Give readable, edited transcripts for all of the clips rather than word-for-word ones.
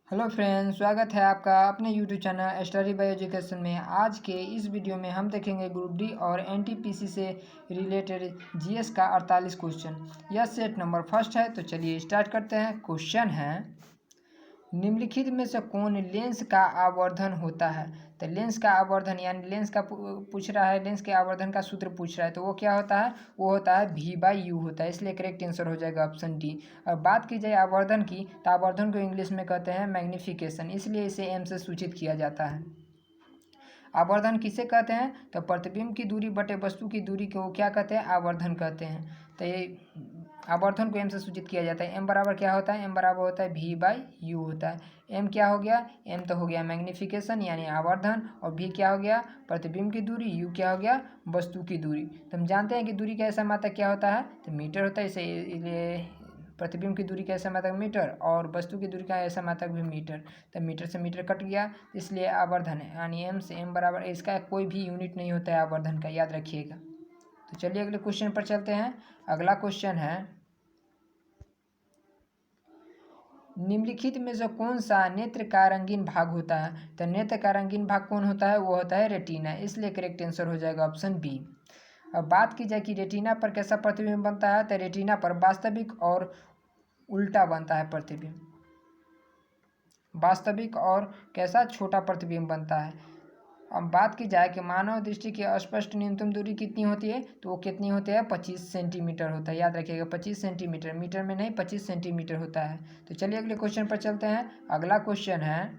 Hello friends, स्वागत है आपका अपने YouTube channel study bye education में। आज के इस वीडियो में हम देखेंगे ग्रुप डी और एनटीपीसी से रिलेटेड जीएस का 48 क्वेश्चन। यह सेट नंबर फर्स्ट है। तो चलिए स्टार्ट करते हैं। क्वेश्चन है, निम्नलिखित में से कौन लेंस का आवर्धन होता है। तो लेंस का आवर्धन यानी लेंस का पूछ रहा है, लेंस के आवर्धन का सूत्र पूछ रहा है। तो वो क्या होता है, वो होता है V/U होता है। इसलिए करेक्ट आंसर हो जाएगा ऑप्शन डी। और बात की जाए आवर्धन की, तो आवर्धन को इंग्लिश में कहते हैं मैग्निफिकेशन, इसलिए इसे M से सूचित किया जाता है। आवर्धन किसे कहते हैं, तो प्रतिबिंब की दूरी बटे वस्तु की दूरी को क्या कहते हैं, आवर्धन कहते हैं। तो ये आवर्धन को M से सूचित किया जाता है। M बराबर क्या होता है, M बराबर होता है V/U होता है। M क्या हो गया, M तो हो गया मैग्निफिकेशन यानी आवर्धन, और V क्या हो गया, प्रतिबिंब की दूरी, U क्या हो गया, वस्तु की दूरी। तो हम जानते हैं कि दूरी का ऐसा मात्रक क्या होता है, तो मीटर होता है। इसे प्रतिबिंब की दूरी का ऐसा मात्रक मीटर, और वस्तु की दूरी का ऐसा मात्रक भी मीटर। तो मीटर से मीटर कट गया, इसलिए आवर्धन है यानी M से M बराबर। इसका कोई भी यूनिट नहीं होता है आवर्धन का, याद रखिएगा। तो चलिए अगले क्वेश्चन पर चलते हैं। अगला क्वेश्चन है, निम्नलिखित में से कौन सा नेत्र का रंगीन भाग होता है। तो नेत्र का रंगीन भाग कौन होता है, वो होता है रेटिना, इसलिए करेक्ट आंसर हो जाएगा ऑप्शन बी। अब बात की जाए कि रेटिना पर कैसा प्रतिबिंब बनता है, तो रेटिना पर वास्तविक और उल्टा बनता है प्रतिबिंब। वास्तविक और कैसा, छोटा प्रतिबिंब बनता है। अब बात की जाए कि मानव दृष्टि की स्पष्ट न्यूनतम दूरी कितनी होती है, तो वो कितनी होती है, 25 सेंटीमीटर होता है। याद रखिएगा 25 सेंटीमीटर, मीटर में नहीं, 25 सेंटीमीटर होता है। तो चलिए अगले क्वेश्चन पर चलते हैं। अगला क्वेश्चन है,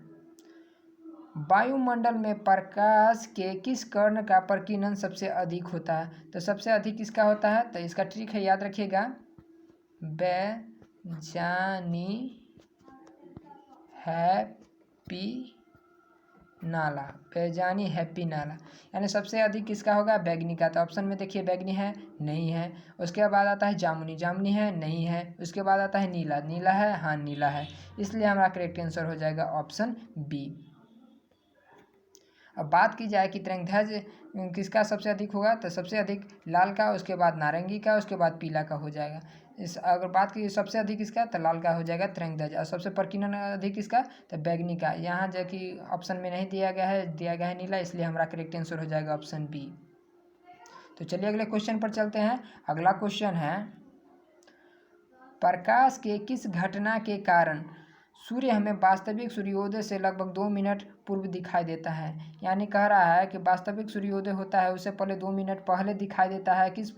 वायुमंडल में प्रकाश के किस कण का प्रकीर्णन सबसे अधिक होता है। तो सबसे अधिक किसका होता है, तो इसका ट्रिक है, याद रखिएगा, बैजानी हैप्पी नाला, बैजानी हैप्पी नाला, यानी सबसे अधिक किसका होगा, बैगनी का। तो ऑप्शन में देखिए, बैगनी है, नहीं है। उसके बाद आता है जामुनी, जामुनी है, नहीं है। उसके बाद आता है नीला, नीला है, हाँ नीला है। इसलिए हमारा करेक्ट आंसर हो जाएगा ऑप्शन बी। अब बात की जाए कि तिरंगध्वज किसका सबसे अधिक होगा, तो सबसे अधिक लाल का, उसके बाद नारंगी का, उसके बाद पीला का हो जाएगा। इस अगर बात की सबसे अधिक किसका, तो लाल का हो जाएगा तिरंगध्वज। और सबसे प्रकीर्णन अधिक किसका, तो बैगनी का। यहाँ जो कि ऑप्शन में नहीं दिया गया है, दिया गया है नीला, इसलिए हमारा करेक्ट आंसर हो जाएगा ऑप्शन बी। तो चलिए अगले क्वेश्चन पर चलते हैं। अगला क्वेश्चन है, प्रकाश के किस घटना के कारण सूर्य हमें वास्तविक सूर्योदय से लगभग 2 मिनट पूर्व दिखाई देता है। यानी कह रहा है कि वास्तविक सूर्योदय होता है उससे पहले 2 मिनट पहले दिखाई देता है, किस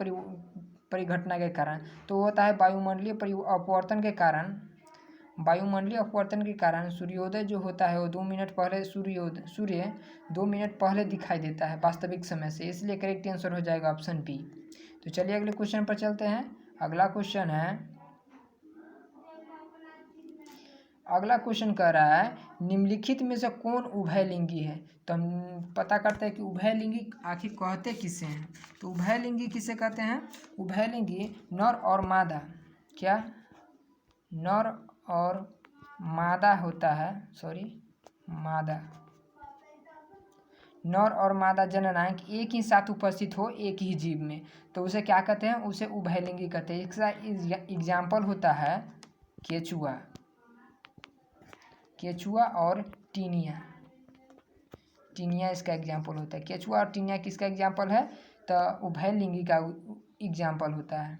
परिघटना के कारण, तो होता है वायुमंडलीय अपवर्तन के कारण। वायुमंडलीय अपवर्तन के कारण सूर्योदय जो होता है वो 2 मिनट पहले, सूर्य 2 मिनट पहले दिखाई देता है वास्तविक समय से, इसलिए करेक्ट आंसर हो जाएगा ऑप्शन बी। तो चलिए अगले क्वेश्चन पर चलते हैं। अगला क्वेश्चन है, अगला क्वेश्चन कह रहा है, निम्नलिखित में से कौन उभयलिंगी है। तो हम पता करते हैं कि उभयलिंगी आखिर कहते किसे हैं। तो उभयलिंगी किसे कहते हैं, उभयलिंगी नर और मादा, क्या, नर और मादा होता है, मादा, नर और मादा जननांग एक ही साथ उपस्थित हो एक ही जीव में, तो उसे क्या कहते हैं, उसे उभयलिंगी कहते हैं। इसका एग्जाम्पल होता है केचुआ, केचुआ और टीनिया, टीनिया इसका एग्जाम्पल होता है। केचुआ और टीनिया किसका एग्जाम्पल है, तो उभयलिंगी का एग्जाम्पल होता है।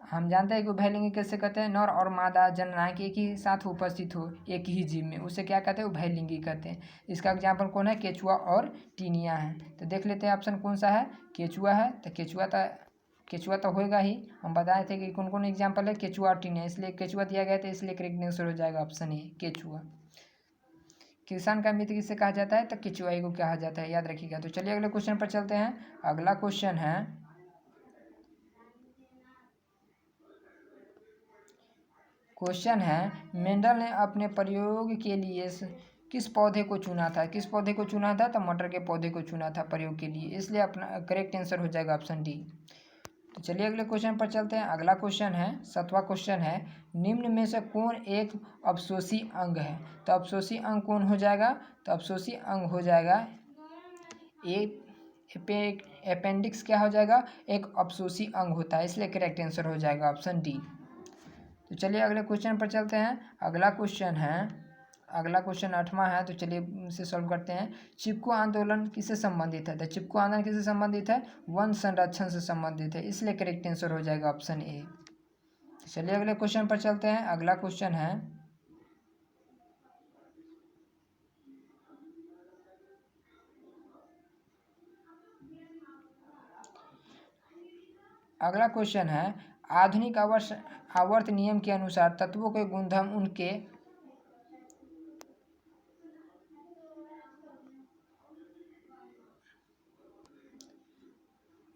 हम जानते हैं कि उभयलिंगी कैसे कहते हैं, नर और मादा जननांग एक ही साथ उपस्थित हो एक ही जीव में, उसे क्या कहते हैं, उभयलिंगी कहते हैं। इसका एग्जाम्पल कौन है, केचुआ और टीनिया है। तो देख लेते हैं ऑप्शन कौन सा है, केचुआ है। तो केचुआ तो होएगा ही, हम बताए थे कि कौन कौन एग्जाम्पल है, केचुआ और टीनिया, इसलिए केचुआ दिया गया था, इसलिए करेक्ट आंसर हो जाएगा ऑप्शन ए, केचुआ। किसान का मित्र किसे कहा जाता है, तो केचुआई को कहा जाता है, याद रखिएगा। तो चलिए अगले क्वेश्चन पर चलते हैं। अगला क्वेश्चन है, मेंडल ने अपने प्रयोग के लिए किस पौधे को चुना था, किस पौधे को चुना था, तो मटर के पौधे को चुना था प्रयोग के लिए, इसलिए अपना करेक्ट आंसर हो जाएगा ऑप्शन डी। तो चलिए अगले क्वेश्चन पर चलते हैं। अगला क्वेश्चन है, 7वां क्वेश्चन है, निम्न में से कौन एक अपशोषी अंग है। तो अपशोषी अंग कौन हो जाएगा, तो अपशोषी अंग हो जाएगा अपेंडिक्स, क्या हो जाएगा, एक अपशोषी अंग होता है, इसलिए करेक्ट आंसर हो जाएगा ऑप्शन डी। तो चलिए अगले क्वेश्चन पर चलते हैं। अगला क्वेश्चन है, अगला क्वेश्चन 8वां है, तो चलिए इसे सॉल्व करते हैं। चिपको आंदोलन किससे संबंधित है? तो चिपको आंदोलन किससे संबंधित है? वन संरक्षण से संबंधित है, इसलिए करेक्ट आंसर हो जाएगा ऑप्शन ए। चलिए अगले क्वेश्चन पर चलते हैं। अगला क्वेश्चन है, आधुनिक आवर्त नियम के अनुसार तत्वों के गुणधर्म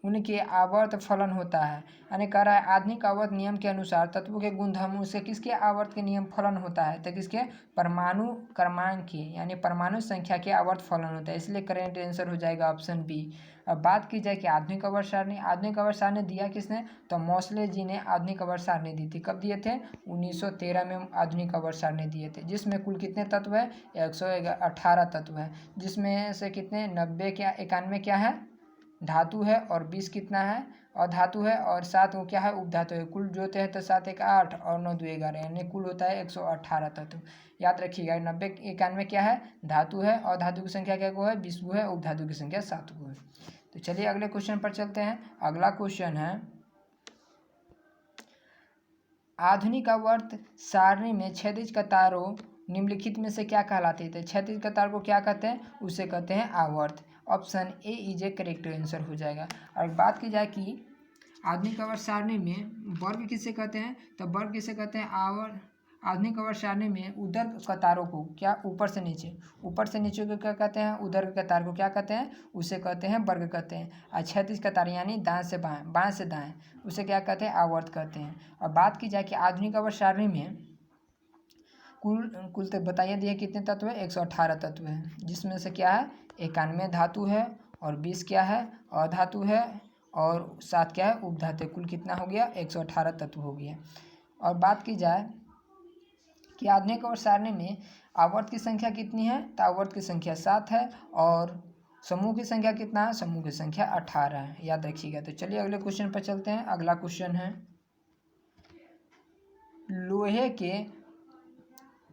उनके आवर्त फलन होता है। यानी कह रहा है आधुनिक आवर्त नियम के अनुसार तत्वों के गुणधर्म से किसके आवर्त के नियम फलन होता है? तो किसके? परमाणु क्रमांक के, यानी परमाणु संख्या के आवर्त फलन होता है, इसलिए करेक्ट आंसर हो जाएगा ऑप्शन बी। अब बात की जाए कि आधुनिक आवर्त सारणी दिया किसने? तो मोसले जी ने आधुनिक आवर्त सारणी दी थी। कब दिए थे? 1913 में आधुनिक आवर्त सारणी दिए थे, जिसमें कुल कितने तत्व है? 118 तत्व है, जिसमें से कितने 90 क्या 91 क्या है? धातु है, और 20 कितना है? अधातु है, और 7 वो क्या है? उपधातु है। कुल जोड़ते हैं तो 7 1 8 और 9 2 11, यानी कुल होता है 118 तत्व। याद रखिएगा 90 91 क्या है? धातु है, और धातु की संख्या क्या को है? 20 को है, उपधातु की संख्या 7 को है। तो चलिए अगले क्वेश्चन पर चलते हैं। अगला क्वेश्चन है, आधुनिक आवर्त सारणी में क्षैतिज कतारों निम्नलिखित में से क्या कहलाती है? क्षैतिज कतार को क्या कहते हैं? उसे कहते हैं आवर्त। Option A is A correct answer हो जाएगा। और बात की जाए कि आधुनिक आवर्त सारणी में वर्ग किसे कहते हैं? तो वर्ग किसे कहते हैं? आधुनिक आवर्त सारणी में उदर कतारों को क्या ऊपर से नीचे को क्या कहते हैं? उदर कतार को क्या कहते हैं? उसे कहते हैं वर्ग कहते हैं। और क्षैतिज कतार यानी दाएं से बाएं से दाएं, उसे क्या कहते हैं? आवर्त कहते हैं। और बात की जाए कि आधुनिक आवर्त सारणी में कुल तो बताइए दिए कितने तत्व है? 118 तत्व है, जिसमें से क्या है? 91 धातु है, और 20 क्या है? अधातु है, और 7 क्या है? उपधातु। कुल कितना हो गया? 118 तत्व हो गया। और बात की जाए कि आधुनिक आवर्त सारणी में आवर्त की संख्या कितनी है? तो आवर्त की संख्या 7 है, और समूह की संख्या कितना है? समूह की संख्या 18 है, याद रखिएगा। तो चलिए अगले क्वेश्चन पर चलते हैं। अगला क्वेश्चन है, लोहे के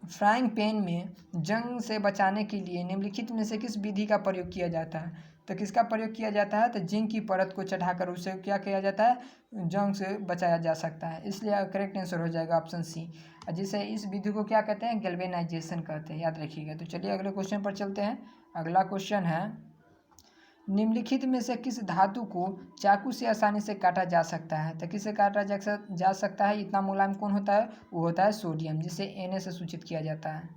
फ्राइंग पैन में जंग से बचाने के लिए निम्नलिखित में से किस विधि का प्रयोग किया जाता है? तो किसका प्रयोग किया जाता है? तो जिंक की परत को चढ़ाकर उसे क्या किया जाता है? जंग से बचाया जा सकता है, इसलिए करेक्ट आंसर हो जाएगा ऑप्शन सी। जिसे इस विधि को क्या कहते हैं? गैल्वेनाइजेशन कहते हैं, याद रखिएगा। तो चलिए अगले क्वेश्चन पर चलते हैं। अगला क्वेश्चन है, निम्नलिखित में से किस धातु को चाकू से आसानी से काटा जा सकता है? तो किसे काटा जा सकता है? इतना मुलायम कौन होता है? वो होता है सोडियम, जिसे Na से सूचित किया जाता है,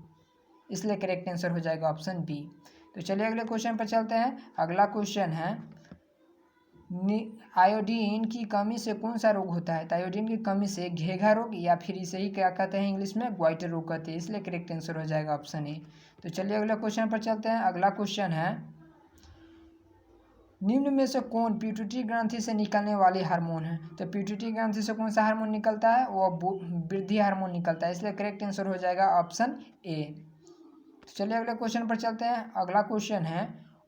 इसलिए करेक्ट आंसर हो जाएगा ऑप्शन बी। तो चलिए अगले क्वेश्चन पर चलते हैं। अगला क्वेश्चन है, आयोडीन की कमी से कौन सा रोग होता है? तो आयोडीन की कमी से घेघा रोग, या फिर इसे ही क्या कहते हैं इंग्लिश में? ग्वाइटर रोग कहते हैं, इसलिए करेक्ट आंसर हो जाएगा ऑप्शन ए। तो चलिए अगले क्वेश्चन पर चलते हैं। अगला क्वेश्चन है, निम्न में से कौन पिट्यूटरी ग्रंथि से निकलने वाली हार्मोन है? तो पिट्यूटरी ग्रंथि से कौन सा हार्मोन निकलता है? वो वृद्धि हार्मोन निकलता है, इसलिए करेक्ट आंसर हो जाएगा ऑप्शन ए। तो चलिए अगले क्वेश्चन पर चलते हैं। अगला क्वेश्चन है,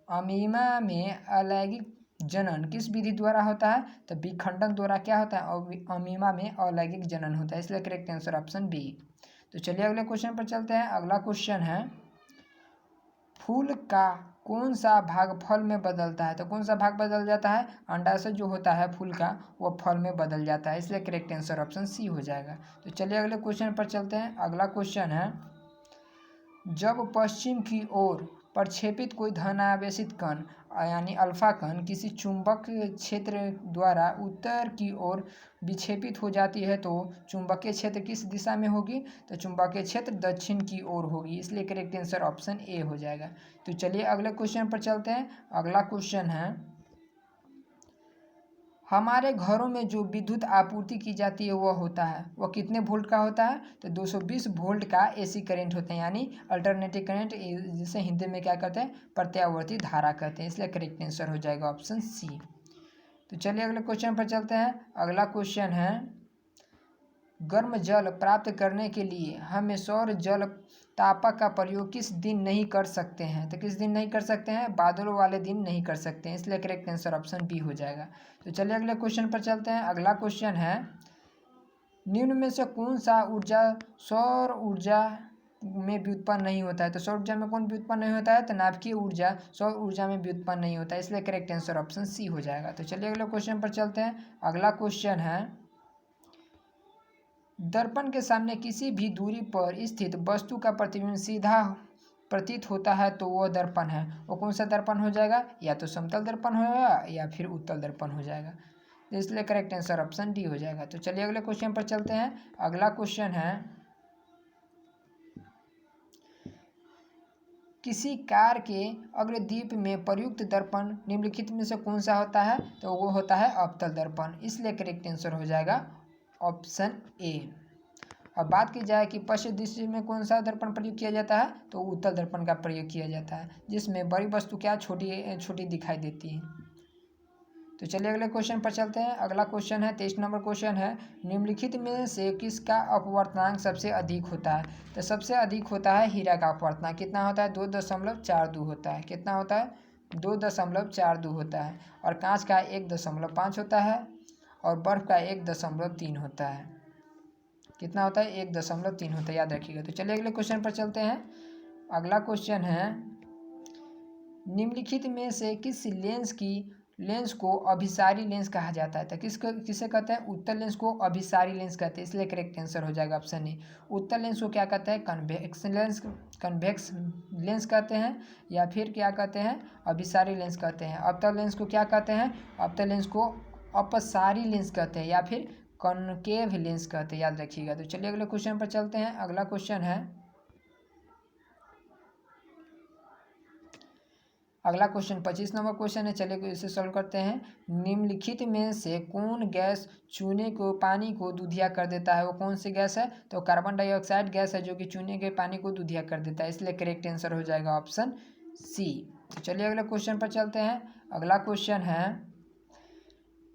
अमीमा में अलैंगिक जनन किस विधि द्वारा होता है? तो विखंडन द्वारा क्या होता है? और अमीमा में अलैंगिक जनन होता है, इसलिए करेक्ट आंसर ऑप्शन बी। तो चलिए अगले क्वेश्चन पर चलते हैं। अगला क्वेश्चन है, फूल का कौन सा भाग फल में बदलता है? तो कौन सा भाग बदल जाता है? अंडाशय जो होता है फूल का, वो फल में बदल जाता है, इसलिए करेक्ट आंसर ऑप्शन सी हो जाएगा। तो चलिए अगले क्वेश्चन पर चलते हैं। अगला क्वेश्चन है, जब पश्चिम की ओर प्रक्षेपित कोई धनावेशित कण यानी अल्फा कण किसी चुंबक क्षेत्र द्वारा उत्तर की ओर विक्षेपित हो जाती है, तो चुंबकीय क्षेत्र किस दिशा में होगी? तो चुंबकीय क्षेत्र दक्षिण की ओर होगी, इसलिए करेक्ट आंसर ऑप्शन ए हो जाएगा। तो चलिए अगले क्वेश्चन पर चलते हैं। अगला क्वेश्चन है, हमारे घरों में जो विद्युत आपूर्ति की जाती है वह कितने वोल्ट का होता है? तो 220 वोल्ट का एसी करंट होता है, यानी अल्टरनेटिव करंट, जिसे हिंदी में क्या कहते हैं? प्रत्यावर्ती धारा कहते हैं, इसलिए करेक्ट आंसर हो जाएगा ऑप्शन सी। तो चलिए अगले क्वेश्चन पर चलते हैं। अगला क्वेश्चन है, गर्म जल प्राप्त करने के लिए हमें सौर जल तापक का प्रयोग किस दिन नहीं कर सकते हैं? तो किस दिन नहीं कर सकते हैं? बादलों वाले दिन नहीं कर सकते हैं, इसलिए करेक्ट आंसर ऑप्शन बी हो जाएगा। तो चलिए अगले क्वेश्चन पर चलते हैं। अगला क्वेश्चन है, निम्न में से कौन सा ऊर्जा सौर ऊर्जा में व्युत्पन्न नहीं होता है। तो सौर ऊर्जा में कौन व्युत्पन्न नहीं होता है? तो नाभिकीय ऊर्जा सौर ऊर्जा में व्युत्पन्न नहीं होता है, इसलिए करेक्ट आंसर ऑप्शन सी हो जाएगा। तो चलिए अगले क्वेश्चन पर चलते हैं। अगला क्वेश्चन है, दर्पण के सामने किसी भी दूरी पर स्थित वस्तु का प्रतिबिंब सीधा प्रतीत होता है तो वह दर्पण है। वो कौन सा दर्पण हो जाएगा? या तो समतल दर्पण होगा या फिर उत्तल दर्पण हो जाएगा, इसलिए करेक्ट आंसर ऑप्शन डी हो जाएगा। तो चलिए अगले क्वेश्चन पर चलते हैं। अगला क्वेश्चन है, किसी कार के अग्रदीप में प्रयुक्त दर्पण निम्नलिखित में से कौन सा होता है? तो वो होता है अवतल दर्पण, इसलिए करेक्ट आंसर हो जाएगा ऑप्शन ए। अब बात की जाए कि पश्चिम दृष्टि में कौन सा दर्पण प्रयोग किया जाता है? तो उत्तल दर्पण का प्रयोग किया जाता है, जिसमें बड़ी वस्तु क्या छोटी छोटी दिखाई देती है। तो चलिए अगले क्वेश्चन पर चलते हैं। अगला क्वेश्चन है 23 नंबर क्वेश्चन है, निम्नलिखित में से किसका अपवर्तनांक सबसे अधिक होता है? तो सबसे अधिक होता है हीरा का अपवर्तनांक। कितना होता है? 2.42 होता है। कितना होता है? 2.42 होता है। और कांच का 1.5 होता है और बर्फ का 1.3 होता है। कितना होता है? 1.3 होता है, याद रखिएगा। तो चलिए अगले क्वेश्चन पर चलते हैं। अगला क्वेश्चन है, निम्नलिखित में से किस लेंस को अभिसारी लेंस कहा जाता है? तो किसे कहते हैं? उत्तल लेंस को अभिसारी लेंस कहते हैं, इसलिए करेक्ट आंसर हो जाएगा ऑप्शन ए। उत्तल लेंस को क्या कहते हैं? कन्वेक्स लेंस कहते हैं, या फिर क्या कहते हैं? अभिसारी लेंस कहते हैं। अवतल लेंस को क्या कहते हैं? अवतल लेंस को अपसारी लेंस कहते हैं या फिर कॉनकेव लेंस कहते हैं, याद रखिएगा। तो चलिए अगले क्वेश्चन पर चलते हैं। अगला क्वेश्चन है, अगला क्वेश्चन 25 नंबर क्वेश्चन है। चलिए इसे सॉल्व करते हैं। निम्नलिखित में से कौन गैस चूने को पानी को दूधिया कर देता है? वो कौन सी गैस है? तो कार्बन डाइऑक्साइड गैस है, जो कि चूने के पानी को दूधिया कर देता है, इसलिए करेक्ट आंसर हो जाएगा ऑप्शन सी। तो चलिए अगले क्वेश्चन पर चलते हैं। अगला क्वेश्चन है,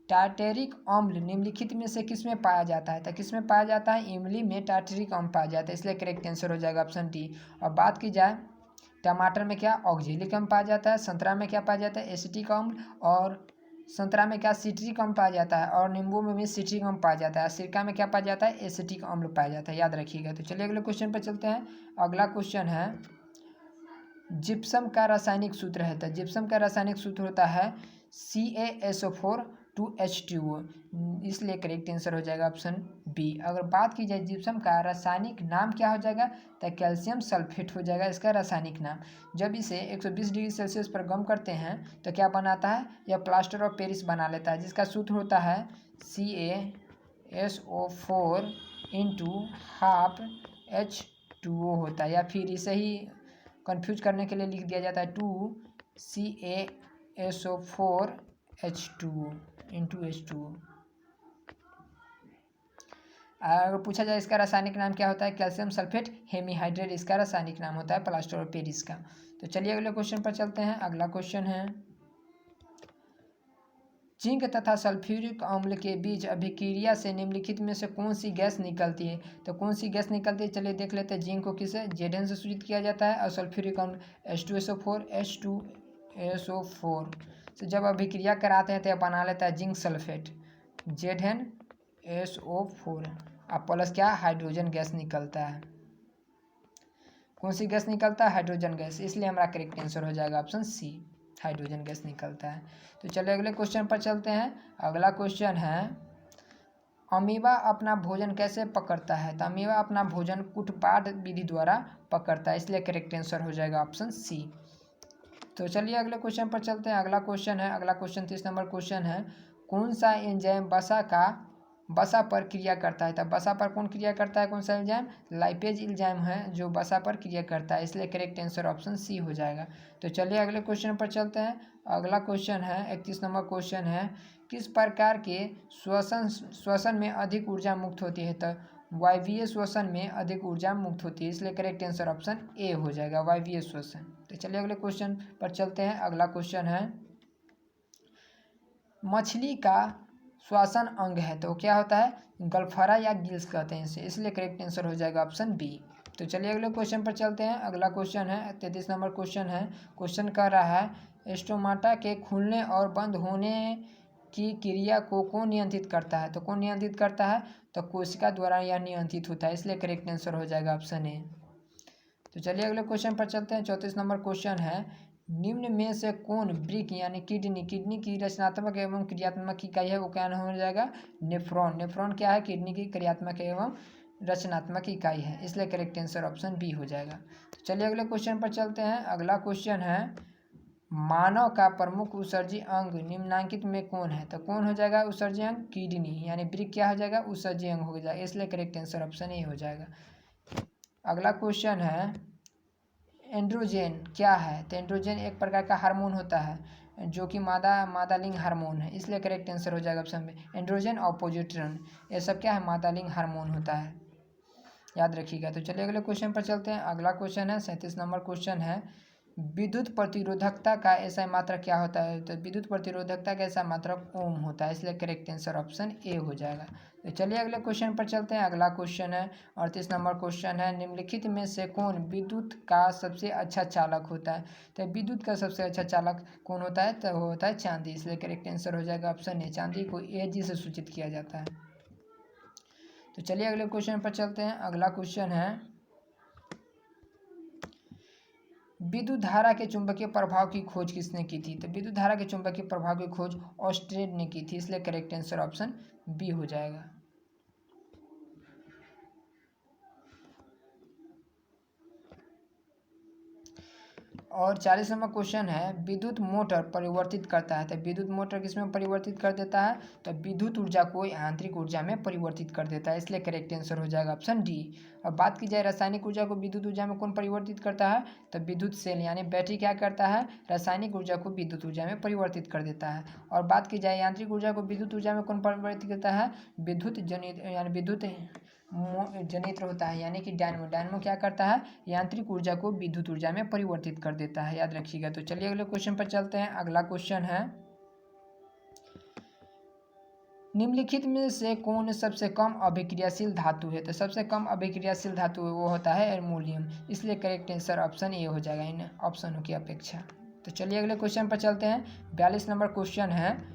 टार्टेरिक अम्ल निम्नलिखित में से किस में पाया जाता है? तो किस में पाया जाता है? इमली में टार्टेरिक अम्ल पाया जाता है, इसलिए करेक्ट आंसर हो जाएगा ऑप्शन डी। और बात की जाए, टमाटर में क्या? ऑक्जेलिक अम्ल पाया जाता है। संतरा में क्या पाया जाता है? एसिटिक अम्ल। और संतरा में क्या? सिट्रिक अम्ल पाया जाता है। और नींबू में भी सिट्रिक अम्ल पाया जाता है। सिरका में क्या पाया जाता है? एसिटिक अम्ल पाया जाता है, याद रखिएगा। तो चलिए अगले क्वेश्चन पर चलते हैं। अगला क्वेश्चन है, जिप्सम का रासायनिक सूत्र है। तो जिप्सम का रासायनिक सूत्र होता है CaSO4 2H2O, इसलिए करेक्ट आंसर हो जाएगा ऑप्शन बी। अगर बात की जाए जिप्सम का रासायनिक नाम क्या हो जाएगा? तो कैल्शियम सल्फेट हो जाएगा इसका रासायनिक नाम। जब इसे 120 डिग्री सेल्सियस पर गर्म करते हैं तो क्या बनाता है? यह प्लास्टर ऑफ पेरिस बना लेता है, जिसका सूत्र होता है CaSO4 × ½ H2O होता है, या फिर इसे ही कंफ्यूज करने के लिए लिख दिया जाता है 2CaSO4 H2O × H2O। अगर पूछा जाए इसका रासायनिक नाम क्या होता है? कैल्शियम सल्फेट हेमीहाइड्रेट इसका रासायनिक नाम होता है, प्लास्टर ऑफ पेरिस का। तो चलिए अगले क्वेश्चन पर चलते हैं। अगला क्वेश्चन है, जिंक तथा सल्फ्यूरिक अम्ल के बीच अभिक्रिया से निम्नलिखित में से कौन सी गैस निकलती है? तो कौन सी गैस निकलती है? चलिए देख लेते हैं। जिंक को किसे? Zn से सूचित किया जाता है, और सल्फ्यूरिक अम्ल H2SO4 से जब अभिक्रिया कराते हैं तो बना लेता है जिंक सल्फेट ZnSO4, अब प्लस क्या? हाइड्रोजन गैस निकलता है। कौन सी गैस निकलता है? हाइड्रोजन गैस, इसलिए हमारा करेक्ट आंसर हो जाएगा ऑप्शन सी, हाइड्रोजन गैस निकलता है। तो चलिए अगले क्वेश्चन पर चलते हैं। अगला क्वेश्चन है, अमीबा अपना भोजन कैसे पकड़ता है? तो अमीबा अपना भोजन कुटपाट विधि द्वारा पकड़ता है, इसलिए करेक्ट आंसर हो जाएगा ऑप्शन सी। तो चलिए अगले क्वेश्चन पर चलते हैं। अगला क्वेश्चन है, अगला क्वेश्चन 30 नंबर क्वेश्चन है, कौन सा एंजाइम बसा पर क्रिया करता है? तो बसा पर कौन क्रिया करता है? कौन सा एंजाइम? लाइपेज एंजाइम है जो बसा पर क्रिया करता है, इसलिए करेक्ट आंसर ऑप्शन सी हो जाएगा। तो चलिए अगले क्वेश्चन पर चलते हैं। अगला क्वेश्चन है 31 नंबर क्वेश्चन है, किस प्रकार के श्वसन में अधिक ऊर्जा मुक्त होती है? तो वायवीय श्वसन में अधिक ऊर्जा मुक्त होती है, इसलिए करेक्ट आंसर ऑप्शन ए हो जाएगा, वायवीय श्वसन। तो चलिए अगले क्वेश्चन पर चलते हैं। अगला क्वेश्चन है, मछली का श्वसन अंग है तो क्या होता है? गलफरा या गिल्स कहते हैं इसे, इसलिए करेक्ट आंसर हो जाएगा ऑप्शन बी। तो चलिए अगले क्वेश्चन पर चलते हैं। अगला क्वेश्चन है 33 नंबर क्वेश्चन है। क्वेश्चन कह रहा है, स्टोमाटा के खुलने और बंद होने की क्रिया को कौन नियंत्रित करता है? तो कौन नियंत्रित करता है? तो कोशिका द्वारा यह नियंत्रित होता है, इसलिए करेक्ट आंसर हो जाएगा ऑप्शन ए। तो चलिए अगले क्वेश्चन पर चलते हैं। 34 नंबर क्वेश्चन है, निम्न में से कौन वृक्क यानी किडनी की रचनात्मक एवं क्रियात्मक इकाई है? वो क्या हो जाएगा? नेफ्रॉन। नेफ्रॉन क्या है? किडनी की क्रियात्मक एवं रचनात्मक इकाई है, इसलिए करेक्ट आंसर ऑप्शन बी हो जाएगा। तो चलिए अगले क्वेश्चन पर चलते हैं। अगला क्वेश्चन है, मानव का प्रमुख उत्सर्जी अंग निम्नलिखित में कौन है? तो कौन हो जाएगा उत्सर्जी अंग? किडनी, यानी वृक्क क्या हो जाएगा? उत्सर्जी अंग हो जाएगा, इसलिए करेक्ट आंसर ऑप्शन ए हो जाएगा। अगला क्वेश्चन है, एंड्रोजन क्या है? तो एंड्रोजन एक प्रकार का हार्मोन होता है जो कि मादालिंग हार्मोन है, इसलिए करेक्ट आंसर हो जाएगा ऑप्शन में एंड्रोजन और प्रोजेस्टेरोन, ये सब क्या है? मादालिंग हार्मोन होता है, याद रखिएगा। तो चलिए अगले क्वेश्चन पर चलते हैं। अगला क्वेश्चन है 37 नंबर क्वेश्चन है, विद्युत प्रतिरोधकता का ऐसा मात्रक क्या होता है? तो विद्युत प्रतिरोधकता का ऐसा मात्रक ओम होता है, इसलिए करेक्ट आंसर ऑप्शन ए हो जाएगा। तो चलिए अगले क्वेश्चन पर चलते हैं। अगला क्वेश्चन है 38 नंबर क्वेश्चन है, निम्नलिखित में से कौन विद्युत का सबसे अच्छा चालक होता है? तो विद्युत का सबसे अच्छा चालक कौन होता है? तो वो होता है चांदी, इसलिए करेक्ट आंसर हो जाएगा ऑप्शन ए। चांदी को एजी से सूचित किया जाता है। तो चलिए अगले क्वेश्चन पर चलते हैं। अगला क्वेश्चन है, विद्युत धारा के चुंबकीय प्रभाव की खोज किसने की थी? तो विद्युत धारा के चुंबकीय प्रभाव की खोज ऑस्ट्रेड ने की थी, इसलिए करेक्ट आंसर ऑप्शन बी हो जाएगा। और 40 नंबर क्वेश्चन है, विद्युत मोटर परिवर्तित करता है। तो विद्युत मोटर किसमें परिवर्तित कर देता है? तो विद्युत ऊर्जा को यांत्रिक ऊर्जा में परिवर्तित कर देता है, इसलिए करेक्ट आंसर हो जाएगा ऑप्शन डी। और बात की जाए रासायनिक ऊर्जा को विद्युत ऊर्जा में कौन परिवर्तित करता है? तो विद्युत सेल यानी बैटरी क्या करता है? रासायनिक ऊर्जा को विद्युत ऊर्जा में परिवर्तित कर देता है। और बात की जाए यांत्रिक ऊर्जा को विद्युत ऊर्जा में कौन परिवर्तित करता है? विद्युत जनित यानी विद्युत जनित्र होता है, यानी कि डायनमो। डायनमो क्या करता है? यांत्रिक ऊर्जा को विद्युत ऊर्जा में परिवर्तित कर देता है, याद रखिएगा। तो चलिए अगले क्वेश्चन पर चलते हैं। अगला क्वेश्चन है, निम्नलिखित में से कौन सबसे कम अभिक्रियाशील धातु है? तो सबसे कम अभिक्रियाशील धातु वो होता है एल्युमिनियम, इसलिए करेक्ट आंसर ऑप्शन ए हो जाएगा इन ऑप्शनों की अपेक्षा। तो चलिए अगले क्वेश्चन पर चलते हैं। 42 नंबर क्वेश्चन है,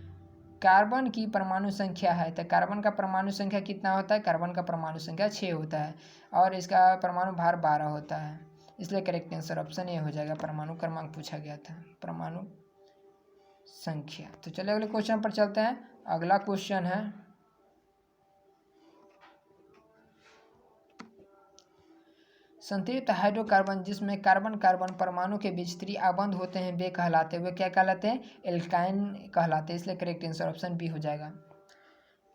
कार्बन की परमाणु संख्या है। तो कार्बन का परमाणु संख्या कितना होता है? कार्बन का परमाणु संख्या 6 होता है और इसका परमाणु भार 12 होता है, इसलिए करेक्ट आंसर ऑप्शन ए हो जाएगा। परमाणु क्रमांक पूछा गया था, परमाणु संख्या। तो चलिए अगले क्वेश्चन पर चलते हैं। अगला क्वेश्चन है, संतृप्त हाइड्रोकार्बन जिसमें कार्बन कार्बन परमाणु के बीच त्रिआबंध होते हैं वे कहलाते हैं, वे क्या कहलाते हैं? एल्काइन कहलाते हैं, इसलिए करेक्ट आंसर ऑप्शन बी हो जाएगा।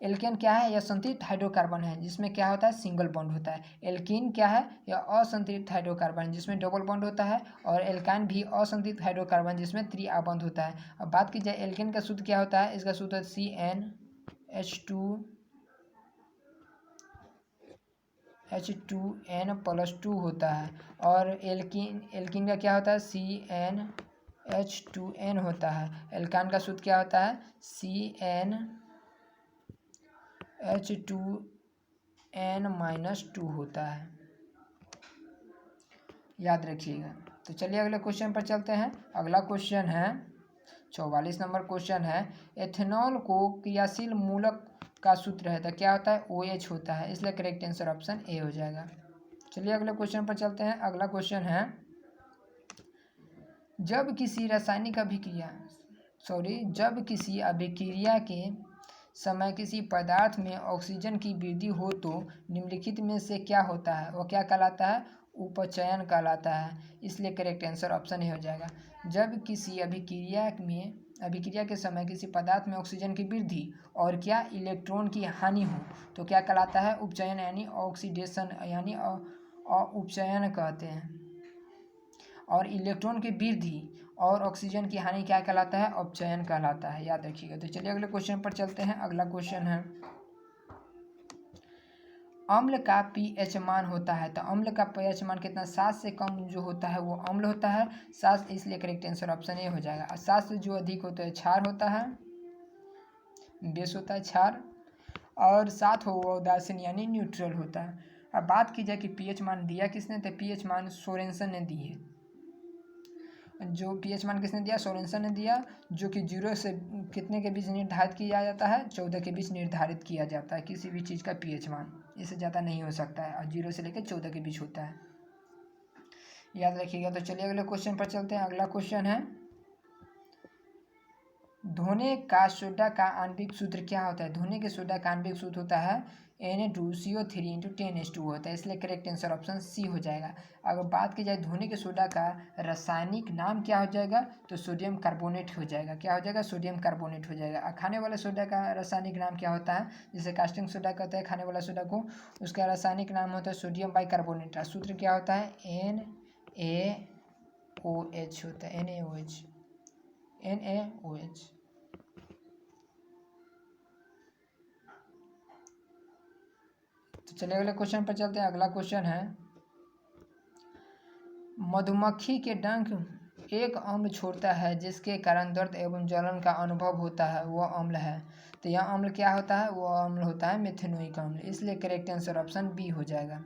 एल्केन क्या है? यह संतृप्त हाइड्रोकार्बन है जिसमें क्या होता है? सिंगल बॉन्ड होता है। एल्कीन क्या है? यह असंतृप्त हाइड्रोकार्बन जिसमें डबल बॉन्ड होता है। और एल्काइन भी असंतृप्त हाइड्रोकार्बन जिसमें त्रिआबंध होता है। अब बात की जाए एल्केन का सूत्र क्या होता है? इसका सूत्र CnH2n+2 होता है। और एल्कीन का क्या होता है? CnH2n होता है। एल्काइन का सूत्र क्या होता है? CnH2n-2 होता है, याद रखिएगा। तो चलिए अगले क्वेश्चन पर चलते हैं। अगला क्वेश्चन है 44 नंबर क्वेश्चन है, एथेनॉल को क्रियाशील मूलक का सूत्र है तो क्या होता है? OH होता है, इसलिए करेक्ट आंसर ऑप्शन ए हो जाएगा। चलिए अगले क्वेश्चन पर चलते हैं। अगला क्वेश्चन है, जब किसी अभिक्रिया के समय किसी पदार्थ में ऑक्सीजन की वृद्धि हो तो निम्नलिखित में से क्या होता है? वो क्या कहलाता है? उपचयन कहलाता है, इसलिए करेक्ट आंसर ऑप्शन ए हो जाएगा। जब किसी अभिक्रिया के समय किसी पदार्थ में ऑक्सीजन की वृद्धि और क्या इलेक्ट्रॉन की हानि हो तो क्या कहलाता है? उपचयन, यानी ऑक्सीडेशन, यानी उपचयन कहते हैं। और इलेक्ट्रॉन की वृद्धि और ऑक्सीजन की हानि क्या कहलाता है? अपचयन कहलाता है, याद रखिएगा। तो चलिए अगले क्वेश्चन पर चलते हैं। अगला क्वेश्चन है, अम्ल का pH मान होता है। तो अम्ल का pH मान कितना? 7 से कम जो होता है वो अम्ल होता है, 7, इसलिए करेक्ट आंसर ऑप्शन ए हो जाएगा। और 7 से जो अधिक होता है क्षार होता है, बेस होता है क्षार। और 7 हो वो उदासीन यानी न्यूट्रल होता है। अब बात की जाए कि pH मान दिया किसने? तो pH मान सोरेनसन ने दी है। जो pH मान किसने दिया? सोरेनसन ने दिया, जो कि 0 से कितने के बीच निर्धारित किया जाता है? 14 के बीच निर्धारित किया जाता है किसी भी चीज़ का pH मान, इससे ज़्यादा नहीं हो सकता है। और 0 से लेकर 14 के बीच होता है। याद रखिएगा। तो चलिए अगले क्वेश्चन पर चलते हैं। अगला क्वेश्चन है, धोने का सोडा का आणविक सूत्र क्या होता है? धोने के सोडा का आणविक सूत्र होता है Na2CO3 इंटू 10H2 होता है, इसलिए करेक्ट आंसर ऑप्शन सी हो जाएगा। अगर बात की जाए धोने के सोडा का रासायनिक नाम क्या हो जाएगा, तो सोडियम कार्बोनेट हो जाएगा। क्या हो जाएगा? सोडियम कार्बोनेट हो जाएगा। खाने वाले सोडा का रासायनिक नाम क्या होता है? जैसे कास्टिंग सोडा कहते हैं खाने वाला सोडा को, उसका रासायनिक नाम होता है सोडियम बाइकार्बोनेट। सूत्र क्या होता है? NaOH होता है, NaOH। तो चलिए अगले क्वेश्चन पर चलते हैं। अगला क्वेश्चन है, मधुमक्खी के डंक एक अम्ल छोड़ता है जिसके कारण दर्द एवं जलन का अनुभव होता है, वह अम्ल है। तो यह अम्ल क्या होता है? वह अम्ल होता है मेथेनोइक अम्ल, इसलिए करेक्ट आंसर ऑप्शन बी हो जाएगा।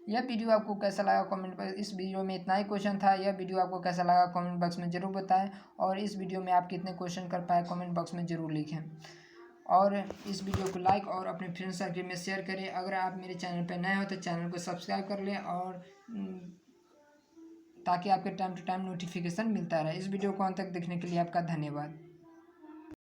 यह वीडियो आपको कैसा लगा कमेंट पर, इस वीडियो में इतना ही क्वेश्चन था। यह वीडियो आपको कैसा लगा कमेंट बॉक्स में ज़रूर बताएं, और इस वीडियो में आप कितने क्वेश्चन कर पाए कमेंट बॉक्स में ज़रूर लिखें, और इस वीडियो को लाइक और अपने फ्रेंड सर्कल में शेयर करें। अगर आप मेरे चैनल पर नए हो तो चैनल को सब्सक्राइब कर लें, और ताकि आपके टाइम टू टाइम नोटिफिकेशन मिलता रहे। इस वीडियो को अंत तक देखने के लिए आपका धन्यवाद।